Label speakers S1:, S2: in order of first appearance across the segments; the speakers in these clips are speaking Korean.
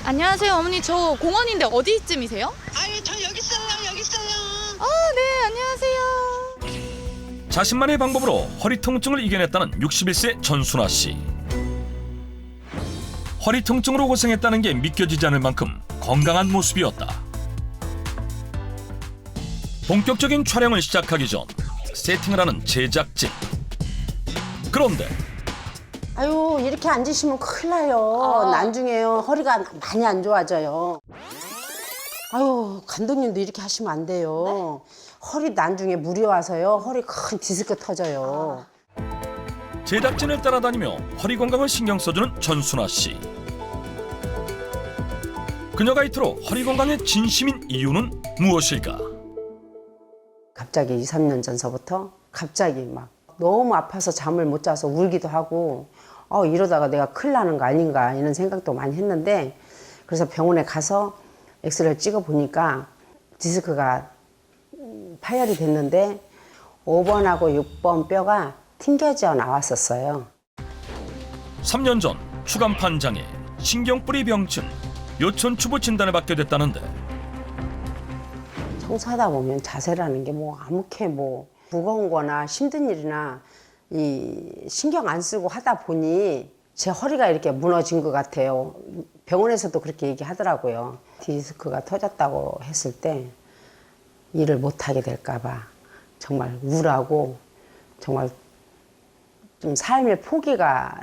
S1: 안녕하세요, 어머니. 저 공원인데 어디쯤이세요?
S2: 아유, 저 여기 있어요, 여기 있어요.
S1: 네, 안녕하세요.
S3: 자신만의 방법으로 허리 통증을 이겨냈다는 61세 전순아 씨. 허리 통증으로 고생했다는 게 믿겨지지 않을 만큼 건강한 모습이었다. 본격적인 촬영을 시작하기 전 세팅을 하는 제작진. 그런데
S4: 아유, 이렇게 앉으시면 큰일 나요. 나중에요. 허리가 많이 안 좋아져요. 아유, 감독님도 이렇게 하시면 안 돼요. 허리 나중에 물이 와서요. 허리 큰 디스크 터져요.
S3: 제작진을 따라다니며 허리 건강을 신경 써주는 전순아 씨. 그녀가 이토록 허리 건강에 진심인 이유는 무엇일까?
S4: 갑자기 2, 3년 전서부터 갑자기 막 너무 아파서 잠을 못 자서 울기도 하고 이러다가 내가 큰일 나는 거 아닌가 이런 생각도 많이 했는데 그래서 병원에 가서 엑스레이를 찍어 보니까 디스크가 파열이 됐는데 5번하고 6번 뼈가 튕겨져 나왔었어요.
S3: 3년 전 추간판 장애, 신경뿌리 병증, 요천추부 진단을 받게 됐다는데
S4: 청소하다 보면 자세라는 게 뭐 아무렇게 뭐 무거운 거나 힘든 일이나 이 신경 안 쓰고 하다 보니 제 허리가 이렇게 무너진 것 같아요. 병원에서도 그렇게 얘기하더라고요. 디스크가 터졌다고 했을 때 일을 못하게 될까 봐 정말 우울하고 정말 좀 삶의 포기가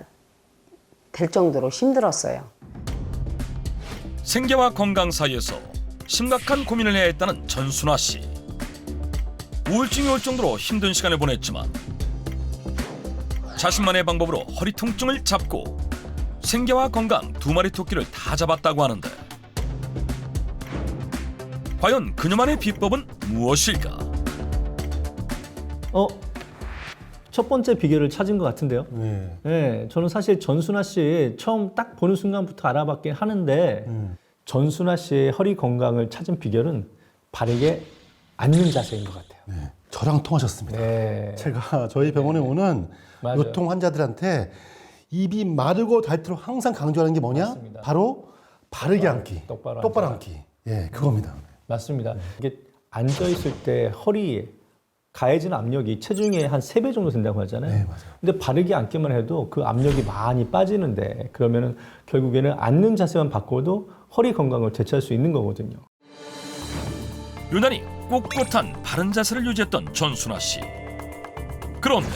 S4: 될 정도로 힘들었어요.
S3: 생계와 건강 사이에서 심각한 고민을 해야 했다는 전순아 씨. 우울증이 올 정도로 힘든 시간을 보냈지만 자신만의 방법으로 허리 통증을 잡고 생계와 건강 두 마리 토끼를 다 잡았다고 하는데 과연 그녀만의 비법은 무엇일까?
S5: 첫 번째 비결을 찾은 것 같은데요. 네, 저는 사실 전순아 씨 처음 딱 보는 순간부터 알아봤긴 하는데 전순아 씨의 허리 건강을 찾은 비결은 바르게 앉는 자세인 것 같아요.
S6: 네, 저랑 통하셨습니다.
S5: 네.
S6: 제가 저희 병원에 오는
S5: 맞아요.
S6: 요통 환자들한테 입이 마르고 닳도록 항상 강조하는 게 뭐냐?
S5: 맞습니다.
S6: 바로 바르게 앉기,
S5: 똑바로
S6: 앉기. 예, 그겁니다.
S5: 맞습니다. 이게 앉아 있을 때 허리에 가해지는 압력이 체중의 한 3배 정도 된다고 하잖아요.
S6: 네, 맞아요.
S5: 근데 바르게 앉기만 해도 그 압력이 많이 빠지는데 그러면은 결국에는 앉는 자세만 바꿔도 허리 건강을 되찾을 수 있는 거거든요.
S3: 유난히 꼿꼿한 바른 자세를 유지했던 전순아 씨. 그런데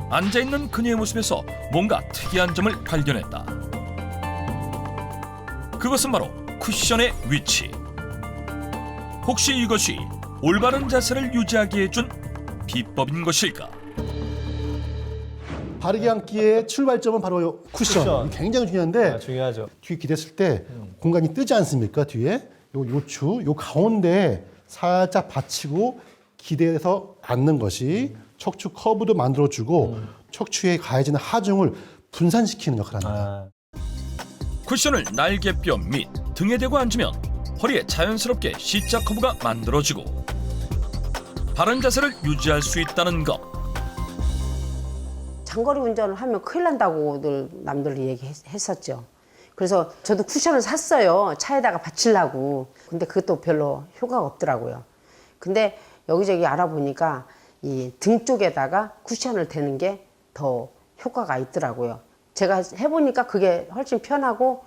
S3: 앉아있는 그녀의 모습에서 뭔가 특이한 점을 발견했다. 그것은 바로 쿠션의 위치. 혹시 이것이 올바른 자세를 유지하게 해준 비법인 것일까?
S6: 바르게 앉기의 출발점은 바로 요 쿠션. 굉장히 중요한데
S5: 중요하죠.
S6: 뒤에 기댔을 때 공간이 뜨지 않습니까? 뒤에 요 가운데 살짝 받치고 기대서 앉는 것이 척추 커브도 만들어주고 척추에 가해지는 하중을 분산시키는 역할을 합니다.
S3: 쿠션을 날개뼈 및 등에 대고 앉으면 허리에 자연스럽게 C자 커브가 만들어지고 바른 자세를 유지할 수 있다는 것.
S4: 장거리 운전을 하면 큰일 난다고 늘 남들이 얘기했었죠. 그래서 저도 쿠션을 샀어요. 차에다가 받치려고. 근데 그것도 별로 효과가 없더라고요. 근데 여기저기 알아보니까 이 등 쪽에다가 쿠션을 대는 게 더 효과가 있더라고요. 제가 해보니까 그게 훨씬 편하고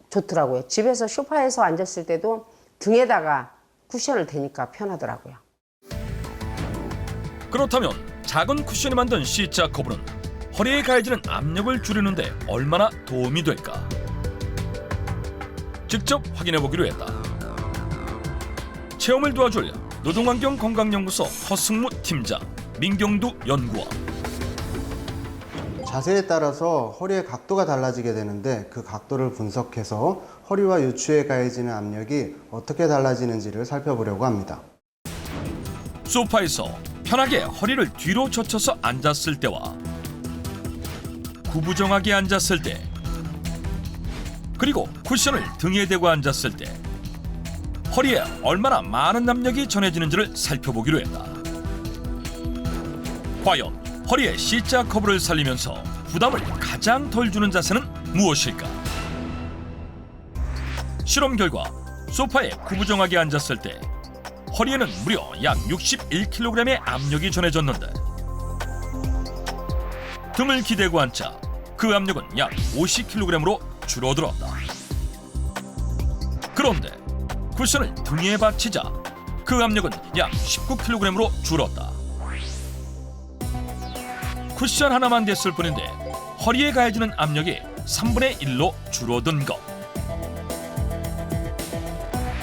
S4: 좋더라고요. 집에서 소파에서 앉았을 때도 등에다가 쿠션을 대니까 편하더라고요.
S3: 그렇다면 작은 쿠션이 만든 C자 커브는 허리에 가해지는 압력을 줄이는데 얼마나 도움이 될까? 직접 확인해보기로 했다. 체험을 도와줄 노동환경건강연구소 허승무 팀장, 민경두 연구원.
S7: 자세에 따라서 허리의 각도가 달라지게 되는데 그 각도를 분석해서 허리와 요추에 가해지는 압력이 어떻게 달라지는지를 살펴보려고 합니다.
S3: 소파에서 편하게 허리를 뒤로 젖혀서 앉았을 때와 구부정하게 앉았을 때 그리고 쿠션을 등에 대고 앉았을 때 허리에 얼마나 많은 압력이 전해지는지를 살펴보기로 했다. 과연 허리에 C자 커브를 살리면서 부담을 가장 덜 주는 자세는 무엇일까? 실험 결과 소파에 구부정하게 앉았을 때 허리에는 무려 약 61kg의 압력이 전해졌는데 등을 기대고 앉자 그 압력은 약 50kg으로 줄어들었다. 그런데 쿠션을 등에 받치자 그 압력은 약 19kg으로 줄었다. 쿠션 하나만 됐을 뿐인데 허리에 가해지는 압력이 3분의 1로 줄어든 것.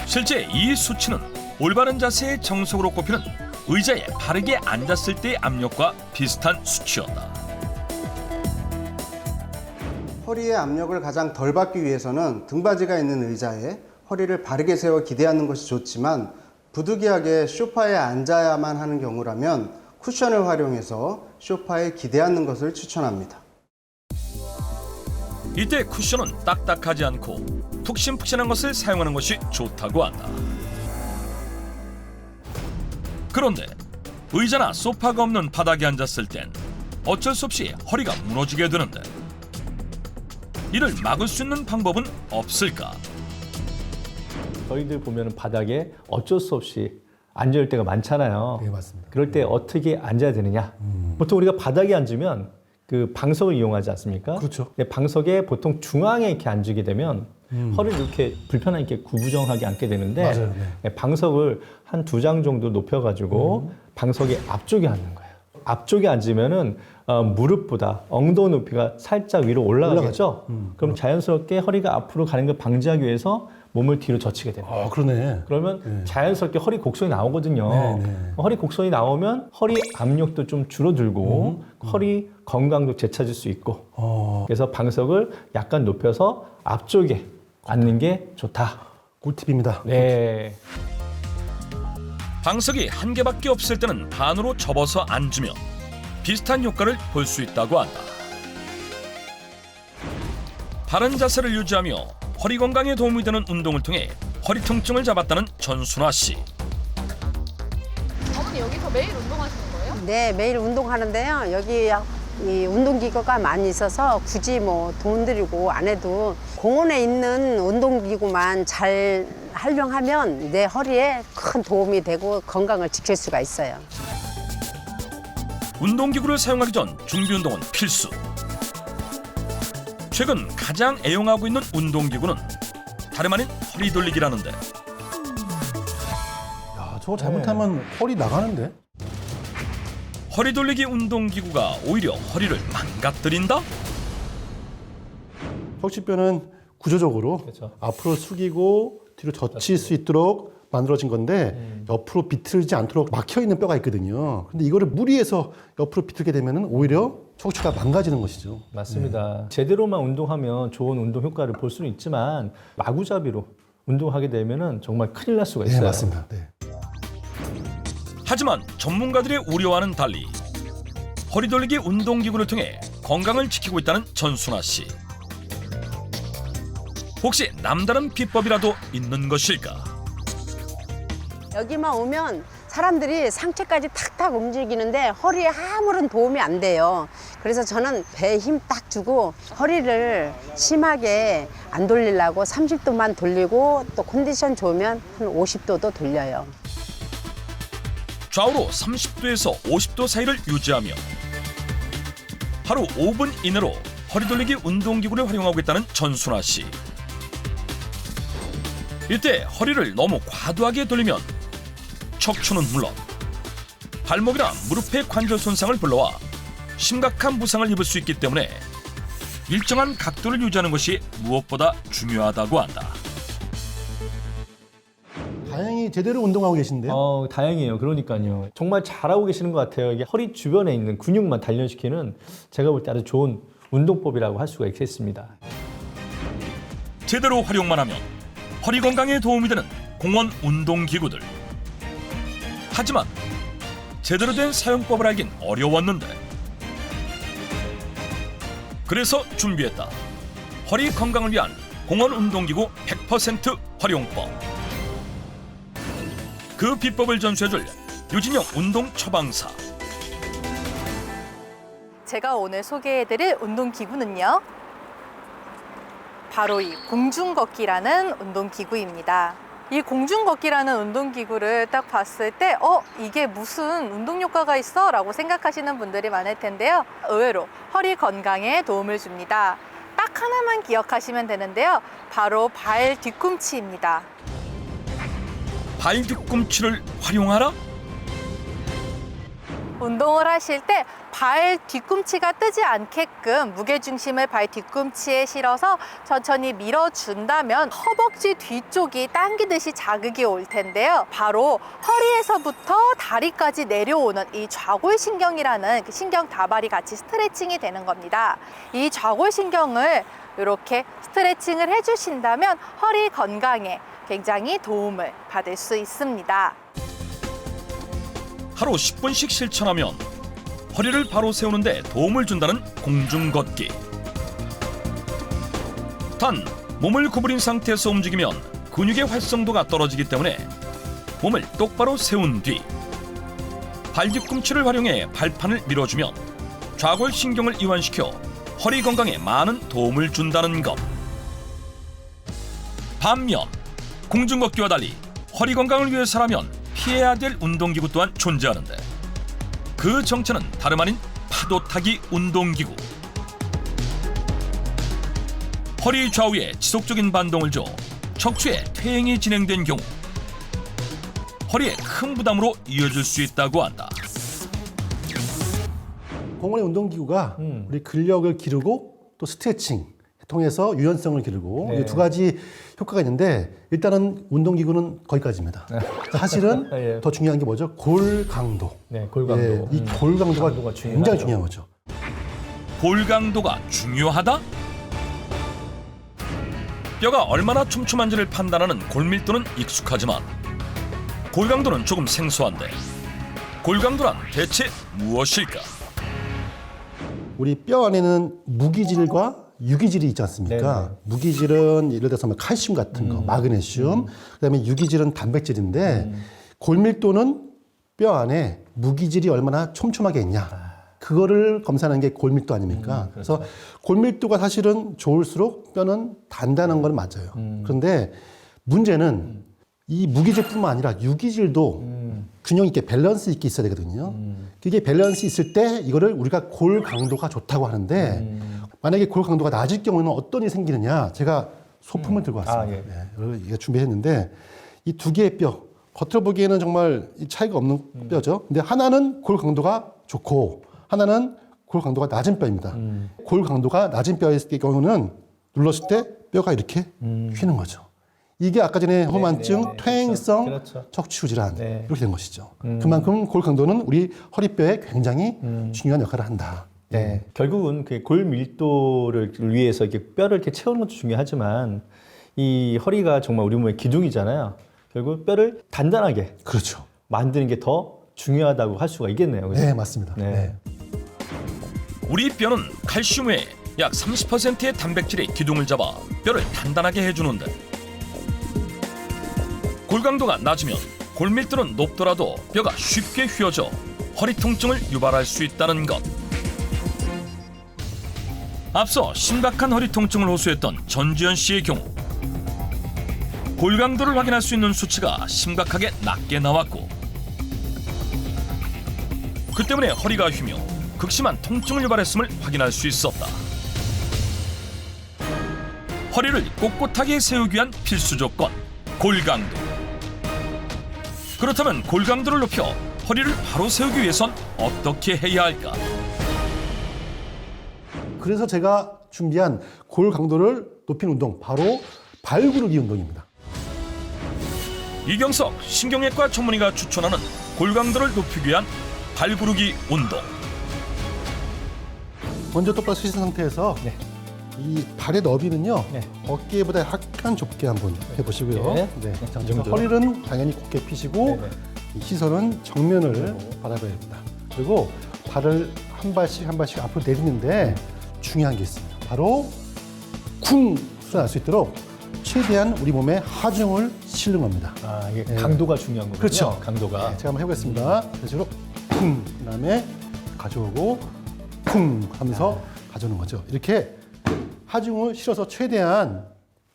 S3: 실제 이 수치는 올바른 자세의 정석으로 꼽히는 의자에 바르게 앉았을 때의 압력과 비슷한 수치였다.
S7: 허리의 압력을 가장 덜 받기 위해서는 등받이가 있는 의자에 허리를 바르게 세워 기대하는 것이 좋지만 부득이하게 소파에 앉아야만 하는 경우라면 쿠션을 활용해서 소파에 기대하는 것을 추천합니다.
S3: 이때 쿠션은 딱딱하지 않고 푹신푹신한 것을 사용하는 것이 좋다고 한다. 그런데 의자나 소파가 없는 바닥에 앉았을 땐 어쩔 수 없이 허리가 무너지게 되는데 이를 막을 수 있는 방법은 없을까?
S5: 저희들 보면 바닥에 어쩔 수 없이 앉을 때가 많잖아요.
S6: 네, 맞습니다.
S5: 그럴 때 어떻게 앉아야 되느냐? 보통 우리가 바닥에 앉으면 그 방석을 이용하지 않습니까?
S6: 그렇죠.
S5: 근데 방석에 보통 중앙에 이렇게 앉게 되면 허리를 이렇게 불편하게 구부정하게 앉게 되는데
S6: 맞아요, 네.
S5: 방석을 한 2장 정도 높여가지고 방석의 앞쪽에 앉는 거예요. 앞쪽에 앉으면은 무릎보다 엉덩이 높이가 살짝 위로 올라가겠죠? 그럼 자연스럽게 허리가 앞으로 가는 걸 방지하기 위해서 몸을 뒤로 젖히게 됩니다.
S6: 아, 그러네.
S5: 그러면 자연스럽게 허리 곡선이 나오거든요.
S6: 네.
S5: 허리 곡선이 나오면 허리 압력도 좀 줄어들고 허리 건강도 되찾을 수 있고 그래서 방석을 약간 높여서 앞쪽에 앉는 게 좋다.
S6: 꿀팁입니다.
S5: 네.
S3: 방석이 한 개밖에 없을 때는 반으로 접어서 앉으면 비슷한 효과를 볼 수 있다고 한다. 바른 자세를 유지하며 허리 건강에 도움이 되는 운동을 통해 허리 통증을 잡았다는 전순아 씨.
S1: 어머니 여기서 매일 운동하시는 거예요?
S4: 네, 매일 운동하는데요. 여기 이 운동기구가 많이 있어서 굳이 뭐 돈 들이고 안 해도 공원에 있는 운동기구만 잘 활용하면 내 허리에 큰 도움이 되고 건강을 지킬 수가 있어요.
S3: 운동기구를 사용하기 전 준비 운동은 필수. 최근 가장 애용하고 있는 운동기구는 다름 아닌 허리 돌리기라는데
S6: 야, 저거 잘못하면 허리 나가는데?
S3: 허리 돌리기 운동기구가 오히려 허리를 망가뜨린다?
S6: 척추뼈는 구조적으로
S5: 그렇죠.
S6: 앞으로 숙이고 뒤로 젖힐 수 있도록 만들어진 건데 옆으로 비틀지 않도록 막혀 있는 뼈가 있거든요. 근데 이거를 무리해서 옆으로 비틀게 되면 오히려 척추가 망가지는 것이죠.
S5: 맞습니다. 제대로만 운동하면 좋은 운동 효과를 볼 수는 있지만 마구잡이로 운동하게 되면은 정말 큰일 날 수가 있어요.
S6: 네, 맞습니다. 네.
S3: 하지만 전문가들의 우려와는 달리 허리 돌리기 운동기구를 통해 건강을 지키고 있다는 전순아 씨. 혹시 남다른 비법이라도 있는 것일까?
S4: 여기만 오면 사람들이 상체까지 탁탁 움직이는데 허리에 아무런 도움이 안 돼요. 그래서 저는 배에 힘 딱 주고 허리를 심하게 안 돌리려고 30도만 돌리고 또 컨디션 좋으면 한 50도도 돌려요.
S3: 좌우로 30도에서 50도 사이를 유지하며 하루 5분 이내로 허리 돌리기 운동기구를 활용하고 있다는 전순아 씨. 이때 허리를 너무 과도하게 돌리면 척추는 물론 발목이나 무릎의 관절 손상을 불러와 심각한 부상을 입을 수 있기 때문에 일정한 각도를 유지하는 것이 무엇보다 중요하다고 한다.
S6: 다행히 제대로 운동하고 계신데요.
S5: 다행이에요. 그러니까요. 정말 잘하고 계시는 것 같아요. 이게 허리 주변에 있는 근육만 단련시키는 제가 볼 때 아주 좋은 운동법이라고 할 수가 있겠습니다.
S3: 제대로 활용만 하면 허리 건강에 도움이 되는 공원 운동기구들. 하지만 제대로 된 사용법을 알긴 어려웠는데 그래서 준비했다. 허리 건강을 위한 공원 운동기구 100% 활용법. 그 비법을 전수해줄 유진영 운동 처방사.
S8: 제가 오늘 소개해드릴 운동기구는요. 바로 이 공중걷기라는 운동기구입니다. 이 공중걷기라는 운동기구를 딱 봤을 때 이게 무슨 운동 효과가 있어? 라고 생각하시는 분들이 많을 텐데요. 의외로 허리 건강에 도움을 줍니다. 딱 하나만 기억하시면 되는데요. 바로 발 뒤꿈치입니다.
S3: 발 뒤꿈치를 활용하라?
S8: 운동을 하실 때 발 뒤꿈치가 뜨지 않게끔 무게중심을 발 뒤꿈치에 실어서 천천히 밀어준다면 허벅지 뒤쪽이 당기듯이 자극이 올 텐데요. 바로 허리에서부터 다리까지 내려오는 이 좌골신경이라는 그 신경 다발이 같이 스트레칭이 되는 겁니다. 이 좌골신경을 이렇게 스트레칭을 해주신다면 허리 건강에 굉장히 도움을 받을 수 있습니다.
S3: 하루 10분씩 실천하면 허리를 바로 세우는데 도움을 준다는 공중걷기. 단, 몸을 구부린 상태에서 움직이면 근육의 활성도가 떨어지기 때문에 몸을 똑바로 세운 뒤 발 뒤꿈치를 활용해 발판을 밀어주면 좌골신경을 이완시켜 허리 건강에 많은 도움을 준다는 것. 반면 공중걷기와 달리 허리 건강을 위해서라면 피해야 될 운동기구 또한 존재하는데 그 정체는 다름 아닌 파도타기 운동기구. 허리 좌우에 지속적인 반동을 줘 척추에 퇴행이 진행된 경우 허리에 큰 부담으로 이어질 수 있다고 한다.
S6: 공원의 운동기구가 우리 근력을 기르고 또 스트레칭 통해서 유연성을 기르고
S5: 네.
S6: 이 두 가지 효과가 있는데 일단은 운동기구는 거기까지입니다. 사실은
S5: 예.
S6: 더 중요한 게 뭐죠? 골 강도.
S5: 네, 골강도.
S6: 예, 이 골 강도가
S5: 강도가
S6: 굉장히
S5: 중요하죠.
S6: 중요한 거죠.
S3: 골 강도가 중요하다? 뼈가 얼마나 촘촘한지를 판단하는 골밀도는 익숙하지만 골 강도는 조금 생소한데 골 강도란 대체 무엇일까?
S6: 우리 뼈 안에는 무기질과 유기질이 있지 않습니까?
S5: 네네.
S6: 무기질은 예를 들어서 뭐 칼슘 같은 거, 마그네슘, 그다음에 유기질은 단백질인데 골밀도는 뼈 안에 무기질이 얼마나 촘촘하게 있냐. 그거를 검사하는 게 골밀도 아닙니까? 그래서 골밀도가 사실은 좋을수록 뼈는 단단한 건 맞아요. 그런데 문제는 이 무기질뿐만 아니라 유기질도 균형 있게 밸런스 있게 있어야 되거든요. 그게 밸런스 있을 때 이거를 우리가 골 강도가 좋다고 하는데 만약에 골 강도가 낮을 경우는 어떤 일이 생기느냐. 제가 소품을 들고 왔습니다.
S5: 예.
S6: 네, 이거 준비했는데 이 두 개의 뼈 겉으로 보기에는 정말 차이가 없는 뼈죠. 근데 하나는 골 강도가 좋고 하나는 골 강도가 낮은 뼈입니다. 골 강도가 낮은 뼈의 경우는 눌렀을 때 뼈가 이렇게 휘는 거죠. 이게 아까 전에 허만증, 퇴행성
S5: 그렇죠.
S6: 척추 질환
S5: 네.
S6: 이렇게 된 것이죠. 그만큼 골 강도는 우리 허리뼈에 굉장히 중요한 역할을 한다.
S5: 네, 결국은 그 골 밀도를 위해서 이렇게 뼈를 이렇게 채우는 것도 중요하지만 이 허리가 정말 우리 몸의 기둥이잖아요. 결국 뼈를 단단하게
S6: 그렇죠.
S5: 만드는 게 더 중요하다고 할 수가 있겠네요. 그죠?
S6: 네, 맞습니다.
S5: 네.
S6: 네.
S3: 우리 뼈는 칼슘 외에 약 30%의 단백질이 기둥을 잡아 뼈를 단단하게 해주는데 골 강도가 낮으면 골밀도는 높더라도 뼈가 쉽게 휘어져 허리 통증을 유발할 수 있다는 것. 앞서 심각한 허리 통증을 호소했던 전지현 씨의 경우 골 강도를 확인할 수 있는 수치가 심각하게 낮게 나왔고 그 때문에 허리가 휘며 극심한 통증을 유발했음을 확인할 수 있었다. 허리를 꼿꼿하게 세우기 위한 필수 조건, 골 강도. 그렇다면 골 강도를 높여 허리를 바로 세우기 위해선 어떻게 해야 할까?
S6: 그래서 제가 준비한 골 강도를 높이는 운동, 바로 발구르기 운동입니다.
S3: 이경석 신경외과 전문의가 추천하는 골 강도를 높이기 위한 발구르기 운동.
S6: 먼저 똑바로 서신 상태에서
S5: 네.
S6: 이 발의 너비는요,
S5: 네.
S6: 어깨보다 약간 좁게 한번 해보시고요.
S5: 네.
S6: 네.
S5: 이
S6: 자,
S5: 정도.
S6: 허리는 당연히 곧게 펴시고
S5: 네네.
S6: 이 시선은 정면을 바라봐야 됩니다. 그리고 발을 한 발씩 한 발씩 앞으로 내리는데 중요한 게 있습니다. 바로 쿵 소리 날 수 있도록 최대한 우리 몸에 하중을 실는 겁니다.
S5: 아, 이게
S6: 네.
S5: 강도가 중요한 거군요.
S6: 그렇죠.
S5: 강도가.
S6: 네, 제가 한번 해보겠습니다. 그런 식으로 쿵, 그다음에 가져오고 쿵 하면서 가져오는 거죠. 이렇게 하중을 실어서 최대한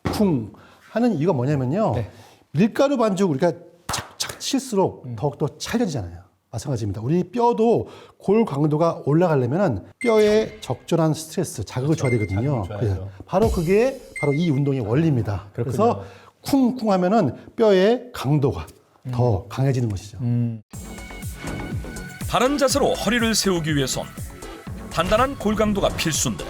S6: 쿵 하는 이유가 뭐냐면요.
S5: 네.
S6: 밀가루 반죽 우리가 착착 칠수록 더욱더 찰져지잖아요. 마찬가지입니다. 우리 뼈도 골 강도가 올라가려면 뼈에 적절한 스트레스, 자극을 줘야 되거든요.
S5: 자극을 줘야죠.
S6: 그래서 바로 그게 바로 이 운동의 원리입니다.
S5: 그렇군요.
S6: 그래서 쿵쿵 하면은 뼈의 강도가 더 강해지는 것이죠.
S3: 바른 자세로 허리를 세우기 위해선 단단한 골강도가 필수인데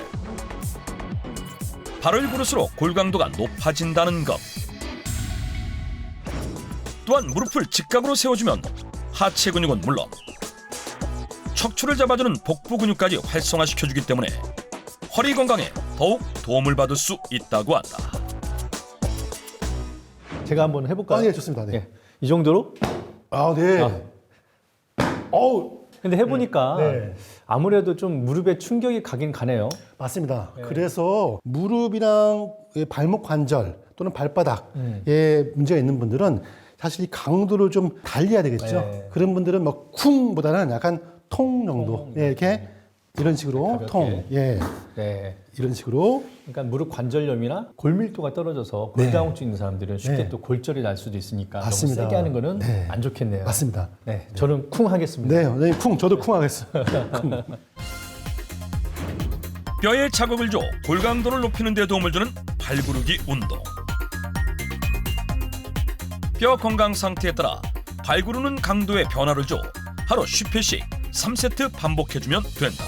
S3: 발을 부를수록 골강도가 높아진다는 것. 또한 무릎을 직각으로 세워주면 하체 근육은 물론 척추를 잡아주는 복부 근육까지 활성화시켜주기 때문에 허리 건강에 더욱 도움을 받을 수 있다고 한다.
S5: 제가 한번 해볼까요?
S6: 아, 예, 좋습니다. 네.
S5: 예. 이 정도로?
S6: 아, 네. 어우,
S5: 근데 해보니까
S6: 네.
S5: 아무래도 좀 무릎에 충격이 가긴 가네요.
S6: 맞습니다. 그래서 무릎이랑 발목 관절 또는 발바닥에 문제가 있는 분들은 사실 이 강도를 좀 달리해야 되겠죠.
S5: 네.
S6: 그런 분들은 뭐 쿵보다는 약간 통 정도. 예, 이렇게 이런 식으로
S5: 가볍게.
S6: 통. 예.
S5: 네.
S6: 이런 식으로.
S5: 그러니까 무릎 관절염이나 골밀도가 떨어져서 골다공증 있는 사람들은 쉽게
S6: 네.
S5: 또 골절이 날 수도 있으니까
S6: 맞습니다.
S5: 너무 세게 하는 거는
S6: 네.
S5: 안 좋겠네요.
S6: 맞습니다.
S5: 네, 저는 쿵 하겠습니다.
S6: 네, 네, 쿵. 저도 쿵 하겠습니다.
S3: 뼈에 자극을 줘 골강도를 높이는 데 도움을 주는 발구르기 운동. 뼈 건강 상태에 따라 발구르는 강도의 변화를 줘 하루 10회씩 3세트 반복해주면 된다.